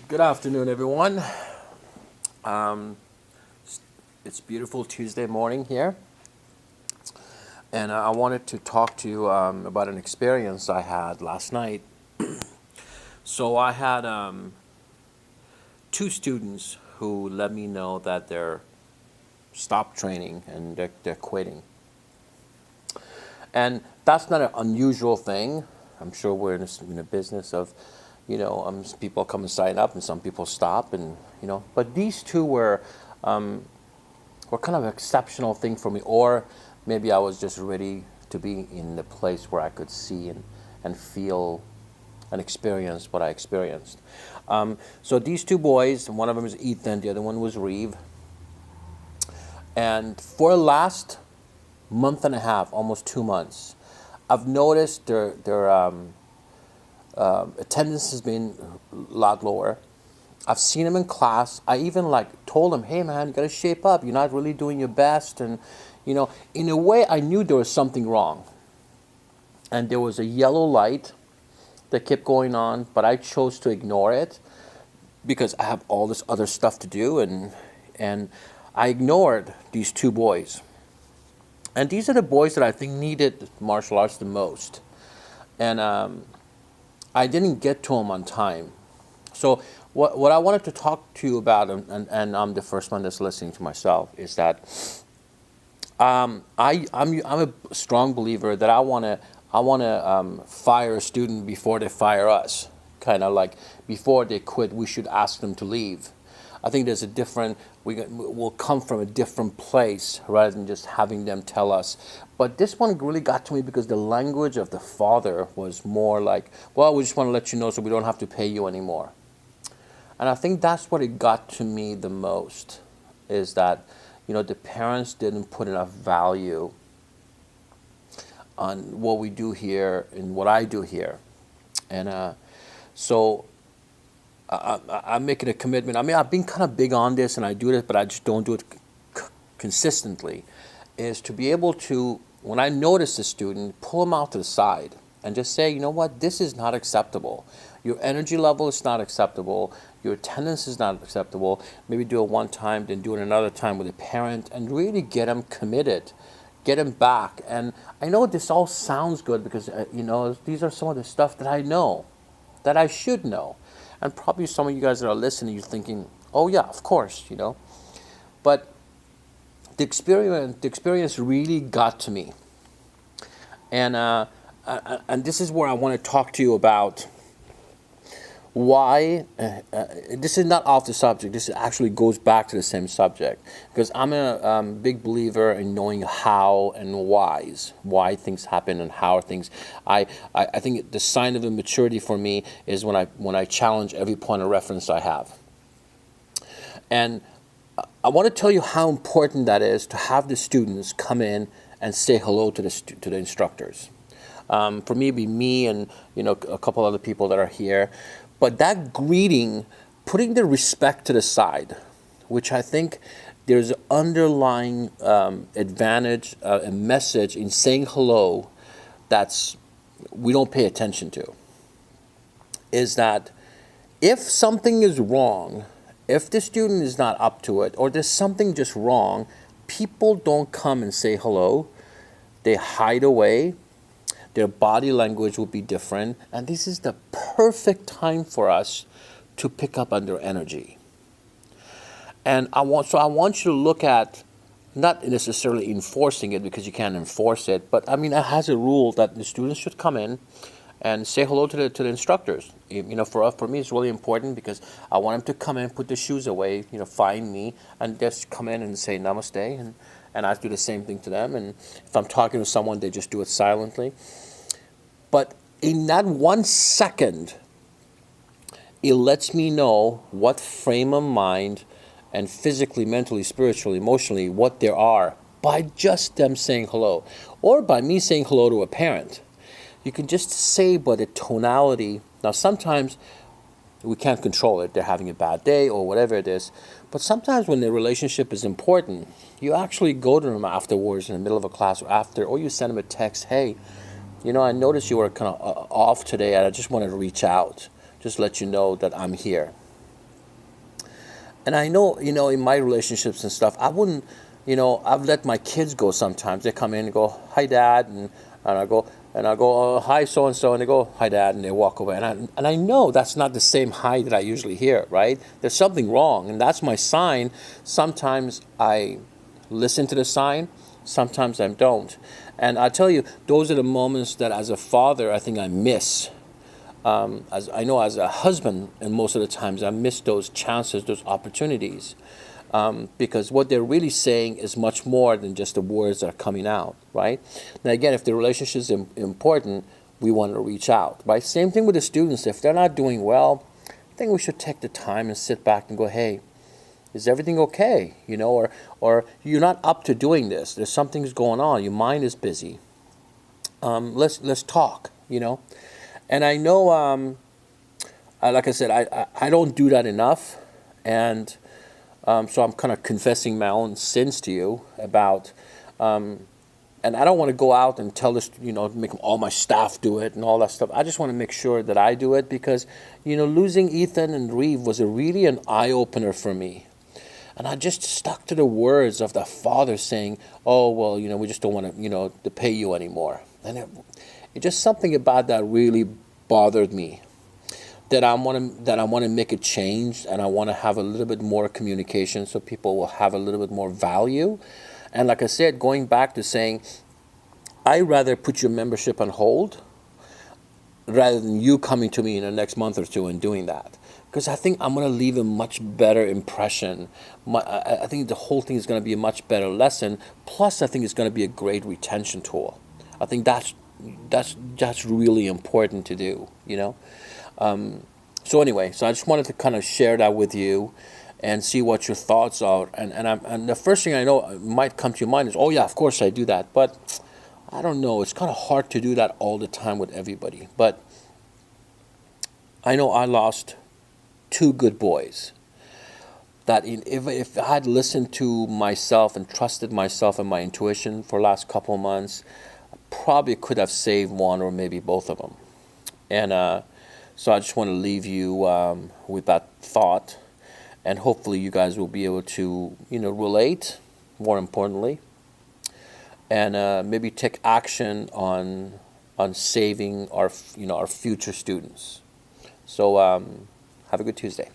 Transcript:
Good afternoon, everyone. Um, it's beautiful Tuesday morning here, and I wanted to talk to you about an experience I had last night. So I had two students who let me know that they're stopped training and they're quitting, and that's not an unusual thing. I'm sure we're in a business of people come and sign up, and some people stop, and But these two were kind of an exceptional thing for me, or maybe I was just ready to be in the place where I could see and feel and experience what I experienced. So these two boys, one of them is Ethan, the other one was Reeve, and for the last month and a half, almost 2 months, I've noticed their attendance has been a lot lower. I've seen them in class. I even told them, "Hey man, you gotta shape up. You're not really doing your best." And in a way, I knew there was something wrong. And there was a yellow light that kept going on, but I chose to ignore it because I have all this other stuff to do, and I ignored these two boys. And these are the boys that I think needed martial arts the most. And I didn't get to them on time. So what I wanted to talk to you about, and I'm the first one that's listening to myself, is that I'm a strong believer that I wanna fire a student before they fire us. Kind of like before they quit, we should ask them to leave. I think there's a different, we'll come from a different place rather than just having them tell us. But this one really got to me because the language of the father was more like, well, we just want to let you know so we don't have to pay you anymore. And I think that's what it got to me the most, is that, the parents didn't put enough value on what we do here and what I do here. And so I'm making a commitment. I mean, I've been kind of big on this, and I do this, but I just don't do it consistently, is to be able to, when I notice a student, pull them out to the side and just say, you know what, this is not acceptable. Your energy level is not acceptable. Your attendance is not acceptable. Maybe do it one time, then do it another time with a parent, and really get them committed, get them back. And I know this all sounds good because, these are some of the stuff that I know, that I should know. And probably some of you guys that are listening, you're thinking, oh yeah, of course, But the experience really got to me. And this is where I want to talk to you about why, this is not off the subject, this actually goes back to the same subject. Because I'm a big believer in knowing how and why things happen and how things, I think the sign of a maturity for me is when I challenge every point of reference I have. And I want to tell you how important that is to have the students come in and say hello to the instructors. For me, it'd be me and a couple other people that are here. But that greeting, putting the respect to the side, which I think there's an underlying advantage, a message in saying hello that's we don't pay attention to, is that if something is wrong, if the student is not up to it, or there's something just wrong, people don't come and say hello. They hide away. Their body language will be different. And this is the perfect time for us to pick up on their energy. And I want you to look at, not necessarily enforcing it because you can't enforce it, but I mean, it has a rule that the students should come in and say hello to the instructors. For me, it's really important because I want them to come in, put their shoes away, find me, and just come in and say namaste, and I do the same thing to them. And if I'm talking to someone, they just do it silently. But in that 1 second, it lets me know what frame of mind and physically, mentally, spiritually, emotionally, what there are by just them saying hello, or by me saying hello to a parent. You can just say by the tonality. Now, sometimes we can't control it. They're having a bad day or whatever it is. But sometimes when the relationship is important, you actually go to them afterwards in the middle of a class or you send them a text, hey, I noticed you were kind of off today and I just wanted to reach out, just let you know that I'm here. And I know, in my relationships and stuff, I wouldn't, I've let my kids go sometimes. They come in and go, "Hi, Dad," and I go, "Oh, hi, so and so," and they go, "Hi, Dad," and they walk away. And I know that's not the same hi that I usually hear, right? There's something wrong, and that's my sign. Sometimes I listen to the sign, sometimes I don't. And I tell you, those are the moments that, as a father, I think I miss. As I know, as a husband, and most of the times I miss those chances, those opportunities, because what they're really saying is much more than just the words that are coming out, right? Now, again, if the relationship is important, we want to reach out, right? Same thing with the students. If they're not doing well, I think we should take the time and sit back and go, "Hey, is everything okay?" Or "You're not up to doing this. There's something's going on. Your mind is busy. Let's talk." And I know, like I said, I don't do that enough, and so I'm kind of confessing my own sins to you about, and I don't want to go out and tell this, make all my staff do it and all that stuff. I just want to make sure that I do it because, losing Ethan and Reeve was really an eye opener for me. And I just stuck to the words of the father saying, "Oh, well, we just don't want to pay you anymore." And it just something about that really bothered me. That I want to make a change, and I want to have a little bit more communication so people will have a little bit more value. And like I said, going back to saying, I'd rather put your membership on hold rather than you coming to me in the next month or two and doing that. Because I think I'm going to leave a much better impression. I think the whole thing is going to be a much better lesson. Plus, I think it's going to be a great retention tool. I think that's really important to do. So anyway, so I just wanted to kind of share that with you and see what your thoughts are. And the first thing I know might come to your mind is, "Oh yeah, of course I do that." But I don't know. It's kind of hard to do that all the time with everybody. But I know I lost two good boys. That if I had listened to myself and trusted myself and my intuition for the last couple of months, I probably could have saved one or maybe both of them. And so I just want to leave you with that thought, and hopefully you guys will be able to, relate, more importantly, and maybe take action on saving our future students. So have a good Tuesday.